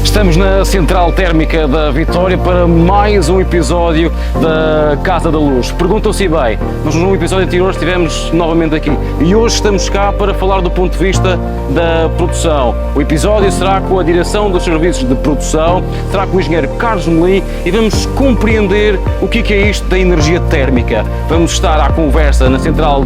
Estamos na Central Térmica da Vitória para mais um episódio da Casa da Luz. Perguntam-se bem, nós no episódio anterior estivemos novamente aqui e hoje estamos cá para falar do ponto de vista da produção. O episódio será com a direção dos serviços de produção, será com o engenheiro Carlos Melim e vamos compreender o que é isto da energia térmica. Vamos estar à conversa na Central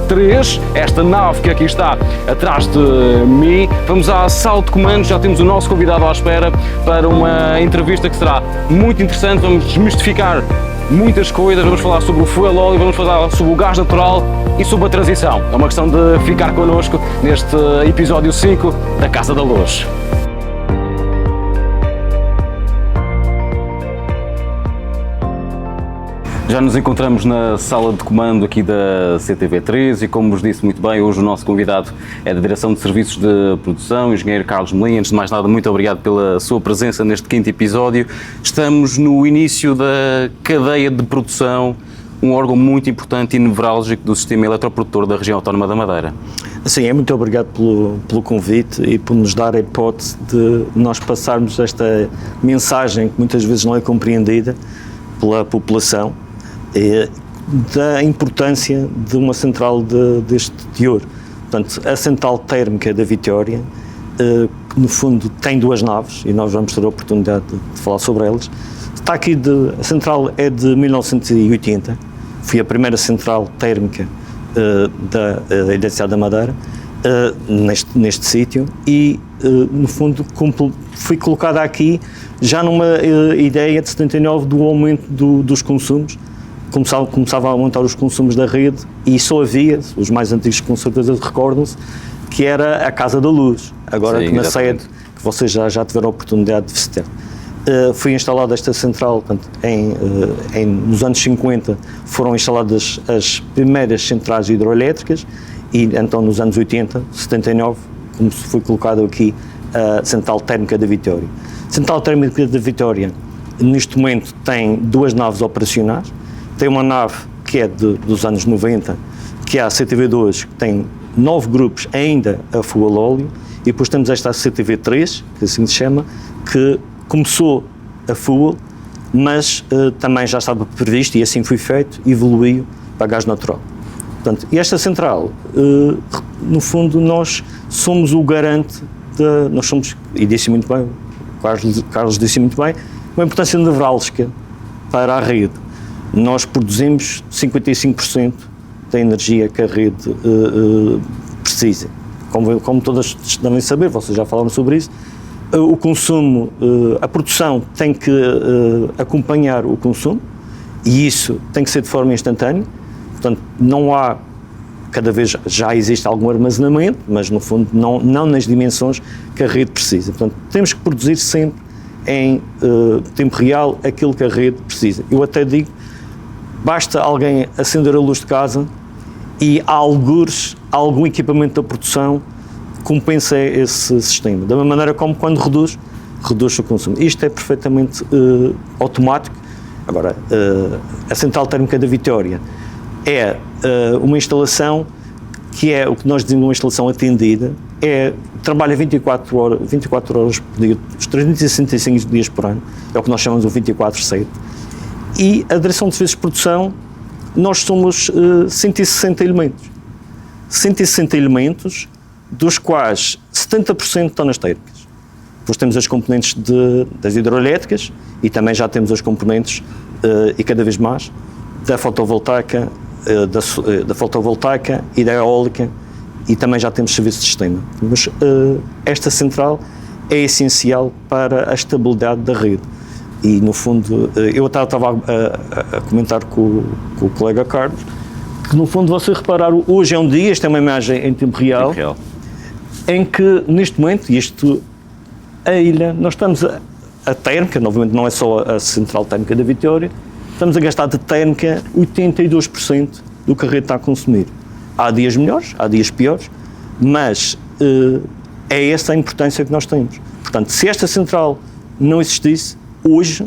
3, esta nave que aqui está atrás de mim. Vamos à sala de comando, já temos o nosso convidado à espera para uma entrevista que será muito interessante. Vamos desmistificar muitas coisas, vamos falar sobre o fuel oil, vamos falar sobre o gás natural e sobre a transição. É uma questão de ficar connosco neste episódio 5 da Casa da Luz. Já nos encontramos na sala de comando aqui da CTV3 e, como vos disse muito bem, hoje o nosso convidado é da Direção de Serviços de Produção, o engenheiro Carlos Melim. Antes de mais nada, muito obrigado pela sua presença neste 5º episódio. Estamos no início da cadeia de produção, um órgão muito importante e nevrálgico do sistema eletroprodutor da região autónoma da Madeira. Sim, muito obrigado pelo convite e por nos dar a hipótese de nós passarmos esta mensagem que muitas vezes não é compreendida pela população, da importância de uma central deste teor. Portanto, a Central Térmica da Vitória, que no fundo tem duas naves, e nós vamos ter a oportunidade de falar sobre elas. Está aqui, a central é de 1980, foi a primeira central térmica da Eletricidade da Madeira, neste sítio, e no fundo foi colocada aqui já numa ideia de 79 do aumento dos consumos. Começava a aumentar os consumos da rede e só havia, os mais antigos com certeza recordam-se, que era a Casa da Luz, agora sim, na sede que vocês já tiveram a oportunidade de visitar. Foi instalada esta central, portanto, nos anos 50 foram instaladas as primeiras centrais hidroelétricas e então nos anos 80, 79, como foi colocado aqui, a Central Térmica da Vitória. A Central Térmica da Vitória, neste momento, tem duas naves operacionais. Tem uma nave que é dos anos 90, que é a CTV2, que tem 9 grupos ainda a fuel óleo, e depois temos esta CTV3, que assim se chama, que começou a fuel, mas também já estava previsto, e assim foi feito, evoluiu para gás natural. Portanto, e esta central, no fundo, nós somos o garante, nós somos, e disse muito bem, Carlos disse muito bem, uma importância nevrálgica para a rede. Nós produzimos 55% da energia que a rede precisa. Como todas devem saber, vocês já falaram sobre isso, o consumo, a produção tem que acompanhar o consumo e isso tem que ser de forma instantânea. Portanto, não há, cada vez já existe algum armazenamento, mas no fundo não nas dimensões que a rede precisa. Portanto, temos que produzir sempre em tempo real aquilo que a rede precisa. Eu até digo, basta alguém acender a luz de casa e algum equipamento da produção compensa esse sistema. Da mesma maneira como quando reduz o consumo. Isto é perfeitamente automático. Agora, a Central Térmica da Vitória é uma instalação que é o que nós dizemos uma instalação atendida, trabalha 24 horas por dia, os 365 dias por ano, é o que nós chamamos de 24/7. E a Direção de Serviços de Produção, nós somos 160 elementos. 160 elementos, dos quais 70% estão nas térmicas. Depois temos as componentes das hidroelétricas e também já temos as componentes, e cada vez mais, da fotovoltaica, e da eólica, e também já temos serviço de sistema. Mas esta central é essencial para a estabilidade da rede. E, no fundo, eu estava a comentar com o colega Carlos, que, no fundo, você reparar, hoje é um dia, esta é uma imagem em tempo real, em que, neste momento, a ilha, nós estamos a térmica, novamente não é só a Central Térmica da Vitória, estamos a gastar de térmica 82% do que a rede está a consumir. Há dias melhores, há dias piores, mas é essa a importância que nós temos. Portanto, se esta central não existisse, hoje,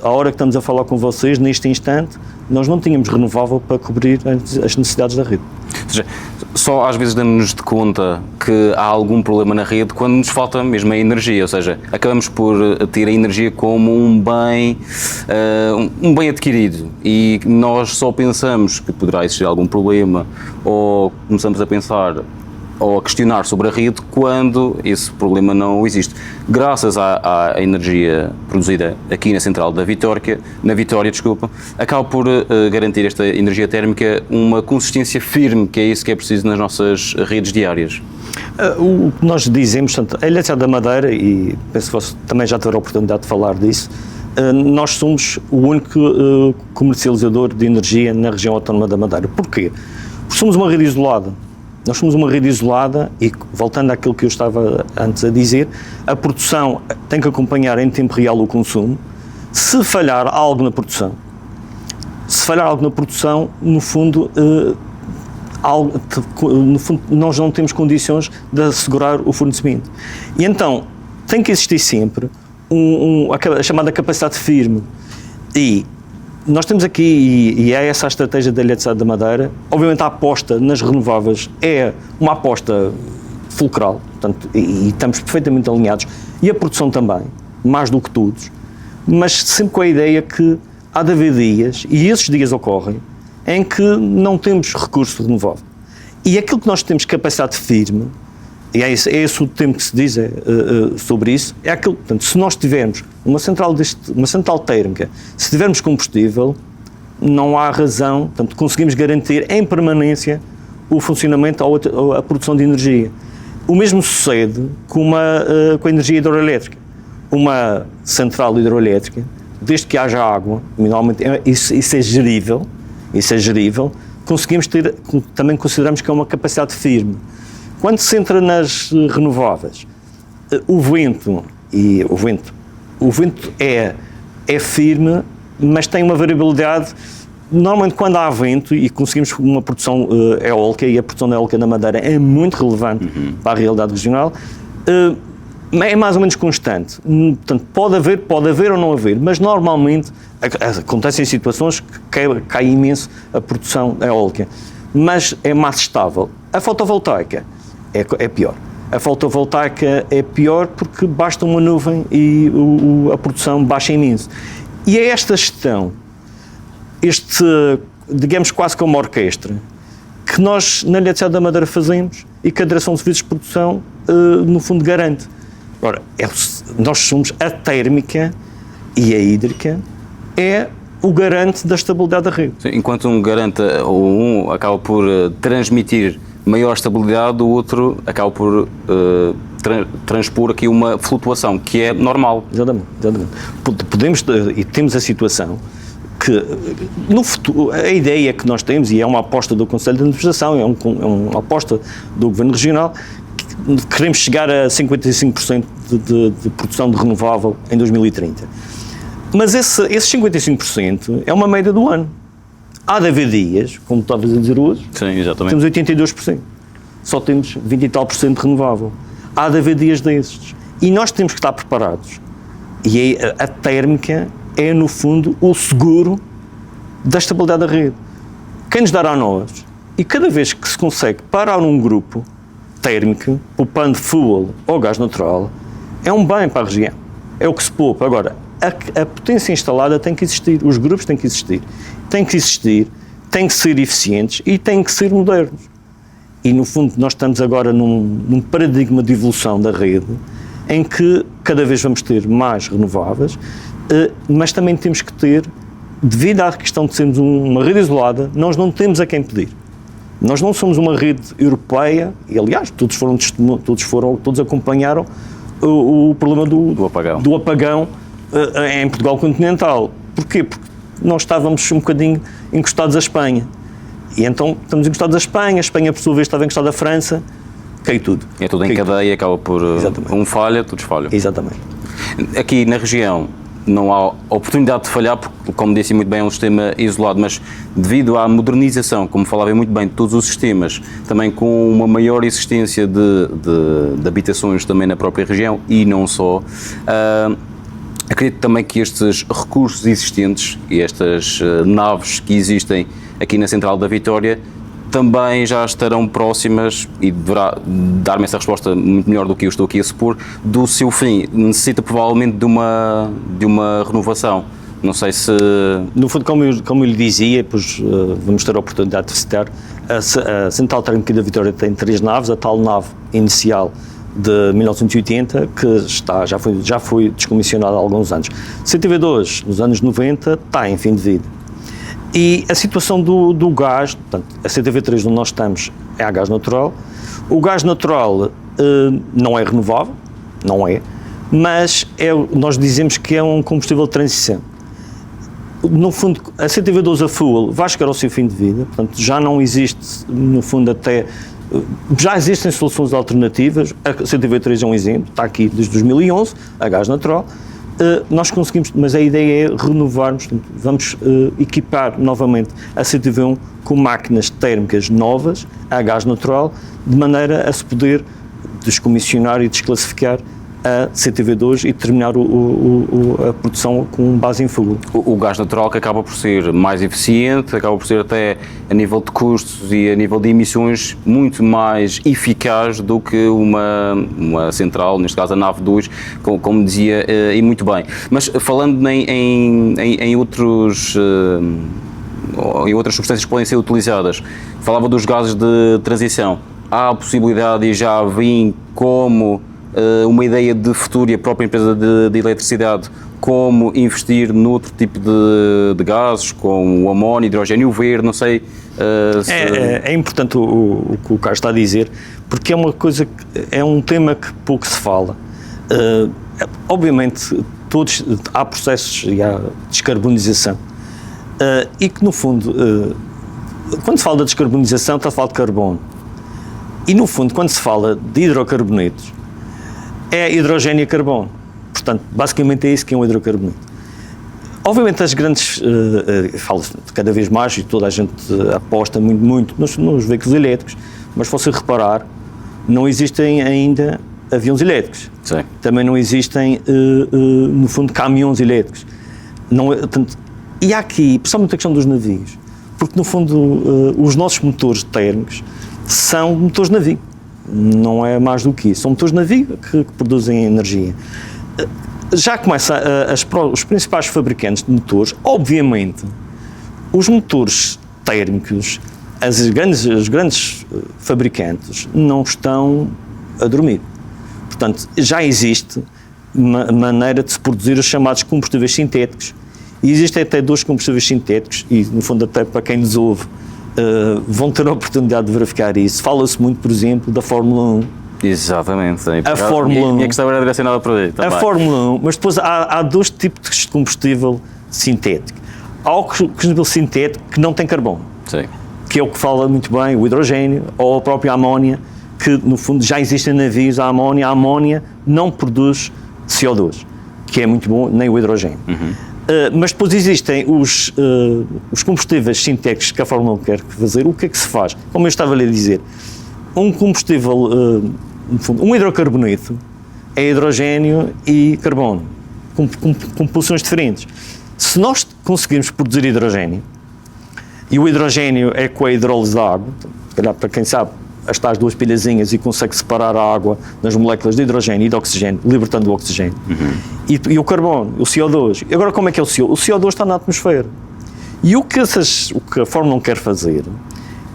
à hora que estamos a falar com vocês, neste instante, nós não tínhamos renovável para cobrir as necessidades da rede. Ou seja, só às vezes damos-nos de conta que há algum problema na rede quando nos falta mesmo a energia, ou seja, acabamos por ter a energia como um bem adquirido e nós só pensamos que poderá existir algum problema ou começamos a pensar ou a questionar sobre a rede quando esse problema não existe. Graças à energia produzida aqui na central da Vitória, acaba por garantir esta energia térmica uma consistência firme, que é isso que é preciso nas nossas redes diárias. O que nós dizemos, portanto, a Eletricidade da Madeira, e penso que você também já tiveram a oportunidade de falar disso, nós somos o único comercializador de energia na região autónoma da Madeira. Porquê? Porque somos uma rede isolada. Nós somos uma rede isolada e, voltando àquilo que eu estava antes a dizer, a produção tem que acompanhar em tempo real o consumo. Se falhar algo na produção, no fundo, nós não temos condições de assegurar o fornecimento. E então, tem que existir sempre a chamada capacidade firme. E nós temos aqui, e é essa a estratégia da Eletricidade da Madeira, obviamente a aposta nas renováveis é uma aposta fulcral, portanto, e estamos perfeitamente alinhados, e a produção também, mais do que todos, mas sempre com a ideia que há de haver dias, e esses dias ocorrem, em que não temos recurso renovável. E aquilo que nós temos capacidade firme, e é esse o termo que se diz sobre isso, é aquilo, portanto, se nós tivermos uma central térmica, se tivermos combustível, não há razão, portanto, conseguimos garantir em permanência o funcionamento ou a produção de energia. O mesmo sucede com a energia hidroelétrica. Uma central hidroelétrica, desde que haja água, normalmente isso é gerível, também consideramos que é uma capacidade firme. Quando se entra nas renováveis, o vento é firme, mas tem uma variabilidade. Normalmente, quando há vento e conseguimos uma produção eólica, e a produção eólica na Madeira é muito relevante para a realidade regional, é mais ou menos constante. Portanto, pode haver ou não haver, mas normalmente acontecem situações que cai imenso a produção eólica, mas é mais estável. A fotovoltaica é pior. A fotovoltaica é pior porque basta uma nuvem e a produção baixa imenso. E é esta gestão, digamos quase como uma orquestra, que nós na Eletricidade da Madeira fazemos e que a Direção de Serviços de Produção, no fundo, garante. Ora, nós somos a térmica e a hídrica é o garante da estabilidade da rede. Sim, enquanto um garante, um acaba por transmitir maior estabilidade, o outro acaba por transpor aqui uma flutuação, que é normal. Exatamente. Podemos, e temos a situação que, no futuro, a ideia que nós temos, e é uma aposta do Conselho de Administração, é uma aposta do Governo Regional, que queremos chegar a 55% de produção de renovável em 2030. Mas esses 55% é uma média do ano. Há de haver dias, como estavas a dizer hoje, sim, exatamente, temos 82%. Só temos 20 e tal por cento de renovável. Há de haver dias desses. E nós temos que estar preparados. E a térmica é, no fundo, o seguro da estabilidade da rede. Quem nos dará a nós, e cada vez que se consegue parar um grupo térmico, poupando fuel ou gás natural, é um bem para a região. É o que se poupa. Agora, a potência instalada tem que existir, os grupos têm que existir, têm que ser eficientes e têm que ser modernos. E, no fundo, nós estamos agora num paradigma de evolução da rede em que cada vez vamos ter mais renováveis, mas também temos que ter, devido à questão de sermos uma rede isolada, nós não temos a quem pedir. Nós não somos uma rede europeia, e aliás, todos acompanharam o problema do apagão em Portugal continental. Porquê? Porque nós estávamos um bocadinho encostados à Espanha. E então estamos encostados à Espanha, a Espanha por sua vez estava encostada à França, caiu tudo. É tudo em cadeia, acaba por um falha, todos falham. Exatamente. Aqui na região não há oportunidade de falhar, porque, como disse muito bem, é um sistema isolado, mas devido à modernização, como falava muito bem, de todos os sistemas, também com uma maior existência de habitações também na própria região e não só, acredito também que estes recursos existentes e estas naves que existem aqui na Central da Vitória também já estarão próximas, e deverá dar-me essa resposta muito melhor do que eu estou aqui a supor, do seu fim. Necessita provavelmente de uma renovação. Não sei se... No fundo, como eu lhe dizia, pois vamos ter a oportunidade de citar, a Central Térmica da Vitória tem 3 naves, a tal nave inicial de 1980, que já foi descomissionada há alguns anos. CTV2, nos anos 90, está em fim de vida. E a situação do gás, portanto, a CTV3 onde nós estamos é a gás natural. O gás natural não é renovável, não é, mas nós dizemos que é um combustível de transição. No fundo, a CTV2 a fuel vai chegar ao seu fim de vida, portanto, já não existe, no fundo, já existem soluções alternativas. A CTV3 é um exemplo, está aqui desde 2011, a gás natural. Nós conseguimos, mas a ideia é renovarmos, portanto, vamos equipar novamente a CTV1 com máquinas térmicas novas, a gás natural, de maneira a se poder descomissionar e desclassificar a CTV2 e terminar a produção com base em fogo. O gás natural, que acaba por ser mais eficiente, acaba por ser até a nível de custos e a nível de emissões muito mais eficaz do que uma central, neste caso a nave 2, como dizia, e muito bem. Mas falando em outras substâncias que podem ser utilizadas, falava dos gases de transição. Há a possibilidade, e já vim como uma ideia de futuro, e a própria empresa de eletricidade, como investir noutro tipo de gases, como o amónio, hidrogênio verde, não sei se... É importante o que o Carlos está a dizer, porque é um tema que pouco se fala. Obviamente, há processos e há descarbonização, e que no fundo, quando se fala da descarbonização, está a falar de carbono, e no fundo, quando se fala de hidrocarbonetos, é hidrogênio e carbono. Portanto, basicamente é isso que é um hidrocarboneto. Obviamente as grandes, fala-se cada vez mais e toda a gente aposta muito nos veículos elétricos, mas se você reparar, não existem ainda aviões elétricos. Sim. Também não existem, no fundo, caminhões elétricos. E há aqui, principalmente a questão dos navios, porque no fundo os nossos motores térmicos são motores de navio. Não é mais do que isso. São motores de navio que produzem energia. Já começa os principais fabricantes de motores, obviamente, os motores térmicos, os grandes fabricantes, não estão a dormir. Portanto, já existe uma maneira de se produzir os chamados combustíveis sintéticos. E existem até 2 combustíveis sintéticos, e no fundo até para quem nos ouve, vão ter a oportunidade de verificar isso. Fala-se muito, por exemplo, da Fórmula 1. Exatamente. A Fórmula 1. Minha questão era direcionada para aí também. A Fórmula 1, mas depois há 2 tipos de combustível sintético. Há o combustível sintético que não tem carbono, Sim. que é o que fala muito bem, o hidrogênio, ou a própria amónia, que no fundo já existem navios, a amónia não produz CO2, que é muito bom, nem o hidrogênio. Mas depois existem os combustíveis sintéticos que a Fórmula 1 quer fazer. O que é que se faz? Como eu estava a lhe dizer, um combustível, um hidrocarboneto é hidrogênio e carbono, com pulsões diferentes. Se nós conseguirmos produzir hidrogênio, e o hidrogênio é com a hidrólise da água, se calhar para quem sabe, as tais 2 pilhazinhas, e consegue separar a água nas moléculas de hidrogênio e de oxigênio, libertando o oxigênio. E o carbono, o CO2. E agora como é que é o CO2? O CO2 está na atmosfera. E o que a Fórmula 1 quer fazer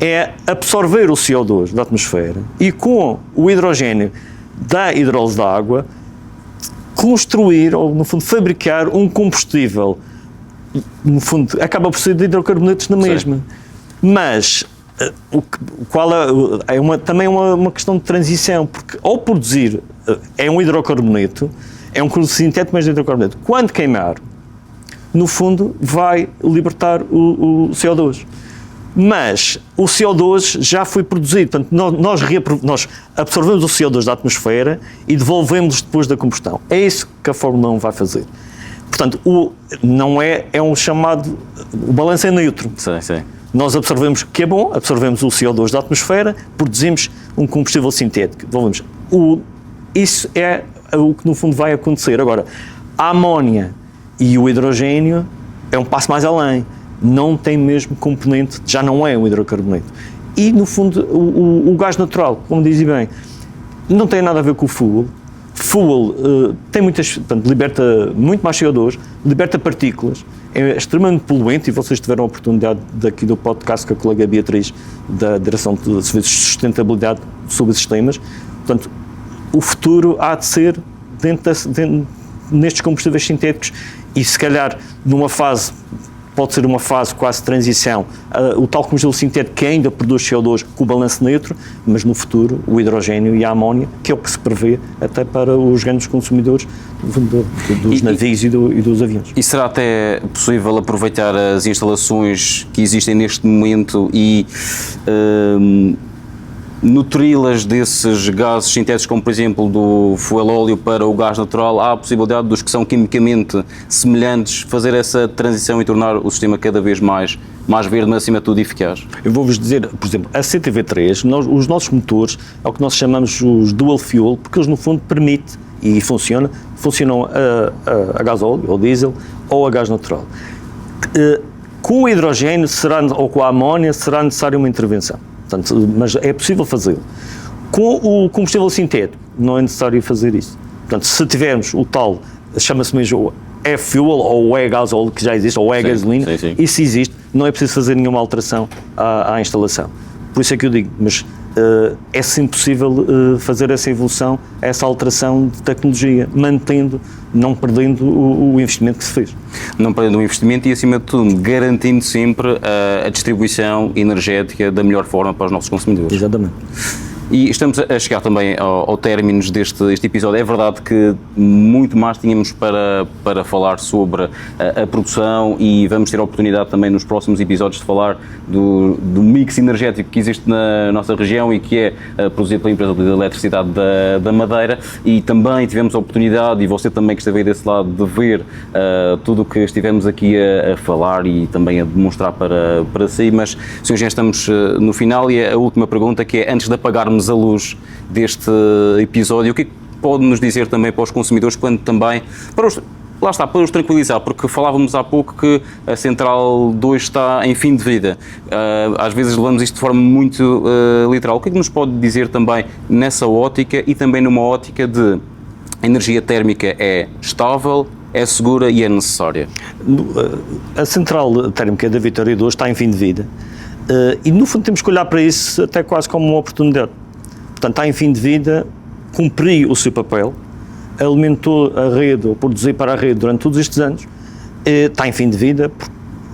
é absorver o CO2 da atmosfera e com o hidrogênio da hidrólise da água construir, ou no fundo fabricar um combustível, no fundo acaba por ser de hidrocarbonetos na mesma. Mas também é uma questão de transição, porque ao produzir é um hidrocarboneto, é um combustível sintético, mas de hidrocarboneto. Quando queimar, no fundo, vai libertar o CO2. Mas o CO2 já foi produzido, portanto, nós absorvemos o CO2 da atmosfera e devolvemos depois da combustão. É isso que a Fórmula 1 vai fazer. Portanto, é um chamado, o balanço é neutro. Sim. Nós absorvemos, que é bom, absorvemos o CO2 da atmosfera, produzimos um combustível sintético. Isso é o que no fundo vai acontecer. Agora, a amónia e o hidrogênio é um passo mais além. Não tem mesmo componente, já não é um hidrocarboneto. E, no fundo, o gás natural, como dizia bem, não tem nada a ver com o fuel. Fuel tem portanto, liberta muito mais CO2, liberta partículas, é extremamente poluente, e vocês tiveram a oportunidade daqui do podcast com a colega Beatriz, da Direção de Serviços de Sustentabilidade sobre sistemas. Portanto, o futuro há de ser nestes combustíveis sintéticos, e se calhar numa fase, pode ser uma fase quase de transição, o tal combustível sintético que ainda produz CO2 com o balanço neutro, mas no futuro o hidrogênio e a amónia, que é o que se prevê até para os grandes consumidores dos navios e dos aviões. E será até possível aproveitar as instalações que existem neste momento e nutri-las desses gases sintéticos, como por exemplo do fuel óleo para o gás natural? Há a possibilidade dos que são quimicamente semelhantes fazer essa transição e tornar o sistema cada vez mais verde, mas acima de tudo eficaz? Eu vou-vos dizer, por exemplo, a CTV3, os nossos motores é o que nós chamamos os dual fuel, porque eles no fundo permitem e funcionam a gasóleo, ou diesel, ou a gás natural. Com o hidrogênio ou com a amónia será necessária uma intervenção. Portanto, mas é possível fazê-lo. Com o combustível sintético, não é necessário fazer isso. Portanto, se tivermos o tal, chama-se mesmo e-fuel ou e-gasóleo, que já existe, ou e-gasolina, isso existe, não é preciso fazer nenhuma alteração à instalação. Por isso é que eu digo, mas é sempre possível fazer essa evolução, essa alteração de tecnologia, não perdendo o investimento que se fez. Não perdendo o investimento e, acima de tudo, garantindo sempre a distribuição energética da melhor forma para os nossos consumidores. Exatamente. E estamos a chegar também ao término deste episódio. É verdade que muito mais tínhamos para falar sobre a produção, e vamos ter a oportunidade também nos próximos episódios de falar do mix energético que existe na nossa região e que é produzido pela empresa de eletricidade da Madeira, e também tivemos a oportunidade, e você também que esteve aí desse lado, de ver tudo o que estivemos aqui a falar e também a demonstrar para si. Mas, senhores, já estamos no final, e a última pergunta, que é, antes de apagarmos a luz deste episódio, o que é que pode nos dizer também para os consumidores, quando também para os tranquilizar, porque falávamos há pouco que a Central 2 está em fim de vida. Às vezes levamos isto de forma muito literal. O que é que nos pode dizer também nessa ótica, e também numa ótica de a energia térmica é estável, é segura e é necessária? A Central Térmica da Vitória 2 está em fim de vida, e no fundo temos que olhar para isso até quase como uma oportunidade. Portanto, está em fim de vida, cumpriu o seu papel, alimentou a rede, ou produziu para a rede durante todos estes anos, está em fim de vida,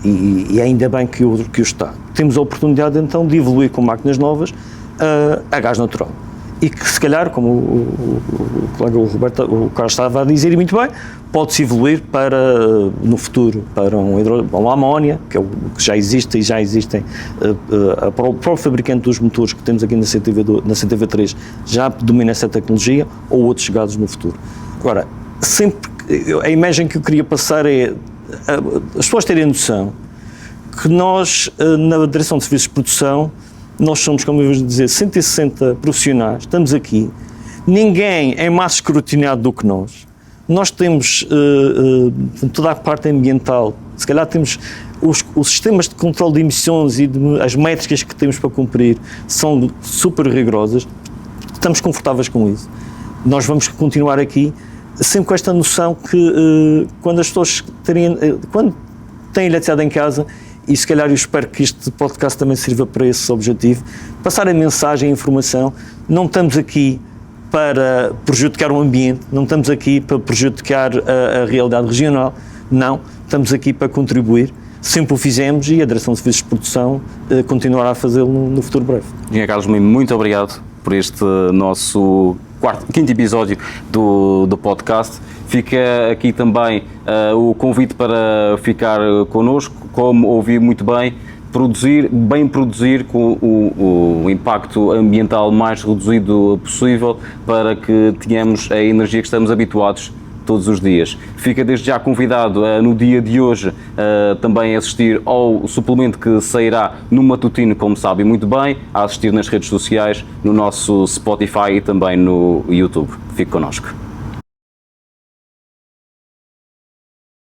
e ainda bem que o está. Temos a oportunidade então de evoluir com máquinas novas a gás natural. E que, se calhar, como o colega o Carlos estava a dizer, e muito bem, pode-se evoluir no futuro para uma amónia, que é o que já existe, e já existem, para o próprio fabricante dos motores que temos aqui na CTV3 já domina essa tecnologia, ou outros gases no futuro. Agora, a imagem que eu queria passar é as pessoas terem noção que nós, na Direção de Serviços de Produção, nós somos, como eu vou dizer, 160 profissionais, estamos aqui, ninguém é mais escrutinado do que nós. Nós temos toda a parte ambiental, se calhar temos os sistemas de controle de emissões e as métricas que temos para cumprir são super rigorosas, estamos confortáveis com isso. Nós vamos continuar aqui, sempre com esta noção que quando as pessoas quando têm eletricidade em casa, e se calhar eu espero que este podcast também sirva para esse objetivo, passar a mensagem, a informação. Não estamos aqui para prejudicar o ambiente, não estamos aqui para prejudicar a realidade regional, não, estamos aqui para contribuir, sempre o fizemos, e a Direção de Serviços de Produção continuará a fazê-lo no futuro breve. Engenheiro Carlos, muito obrigado por este nosso quinto episódio do podcast. Fica aqui também o convite para ficar connosco, como ouvi muito bem, produzir com o impacto ambiental mais reduzido possível, para que tenhamos a energia que estamos habituados todos os dias. Fica desde já convidado no dia de hoje também a assistir ao suplemento que sairá no matutino, como sabem muito bem, a assistir nas redes sociais, no nosso Spotify e também no YouTube. Fique connosco.